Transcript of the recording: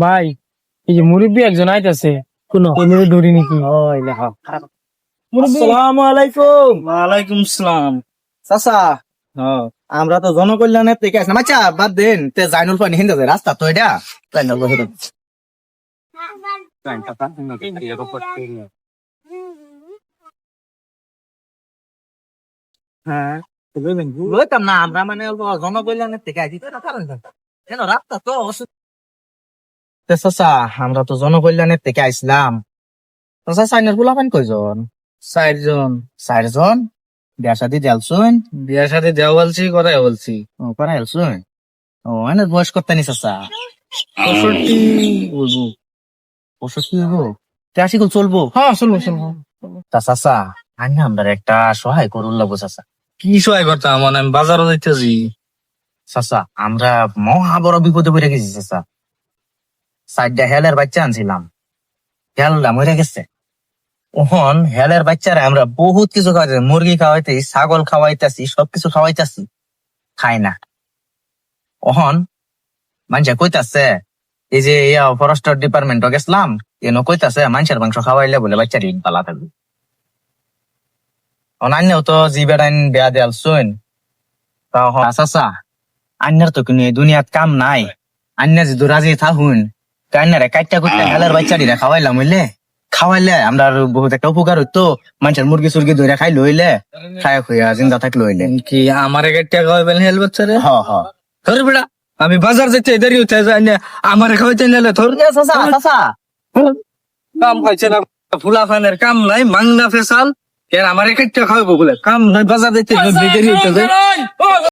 ভাই এই যে মুরব্বী একজন আইতাছে কোন দৌড়ি নাকি মুরব্বী আসসালামু আলাইকুম। ওয়ালাইকুম সালাম। চাচা, আমরা তো জনকল্যাণের থেকে আসলাম। আচ্ছা বাদ দেন, তে জাইনুল পানি হিন্দা যায় রাস্তা তো এটা জাইনুল বসে রয়েছে। হ্যাঁ লইতাম না, আমরা মানে জনকল্যাণের থেকে আইছি তো, এটা কারণ জানতাম। কেন রাস্তা তো তে চাচা, আমরা তো জনকল্যাণের থেকে আইছিলাম। চাচা সাইনের পোলাপান কয়জন? 4 জন। 4 জন। বিয়া শাদি দেলছুন? বিয়ার সাথে দেওয়া বলছি কথাই বলছি। ও করা হেলছুন? ও এনে বয়স করতে নি চাচা? 65 বলবো। 65 হবো? তে 80 গুলো চলবো? হ্যাঁ চলবো চলবো। তা চাচা, আমি আমরা একটা সহায় করুন লাগবো চাচা। কি সহায় করতাম মানে আমি বাজারও যাইতেছি। চাচা, আমরা মহা বড় বিপদে পড়ে গেছি চাচা। 4টা হেলের বাচ্চা আনছিলাম, হেলটা মরে গেছে। ওহন হেলের বাচ্চারা আমরা বহুত কিছু খাওয়াইতেছি, মুরগি খাওয়াইতেছি, ছাগল খাওয়াইতেছি, সবকিছু খাওয়াইতেছি, খাই না। ওহন মানুষে কইতাছে, এই যে ফরেস্ট ডিপার্টমেন্ট গেছিলাম, এনে কইতাছে মানুষের মাংস খাওয়াইলে বলে বাচ্চার ঈদ পালা থাকবে। অনান্যও তো জিবেটাইন বেয়া দেয়াল শুন। চাচা, আন্যার তো কোনো এই দুনিয়াত কাম নাই। আন্যা যদি রাজি থাকুন, আন্যারে কাইটা কুইটা হেলের বাচ্চাটিরা খাওয়াইলাম হইলে, খাওয়াইলে আমরা আর বহুত একটা উপকার হইতো। মানুষের মুরগি সুরগি ধরে খাই লইলে, খায় খুঁয়া জিন্দা থাকলে হইলে। কি আমার একটা খাওয়াইবেন হেল বাচ্চারে? হ হ। ধর বেড়া, আমি বাজার যেতে দেরি হচ্ছে, আমার খাওয়াইতে নিলে ধর। চাচা চাচা, কাম খাইছে না, ফুলা ফানের কাম নাই, মাংনা ফেসাল। আমার একটা খাওয়াবো বলে কাম নাই, বাজার যেতে দেরি হচ্ছে।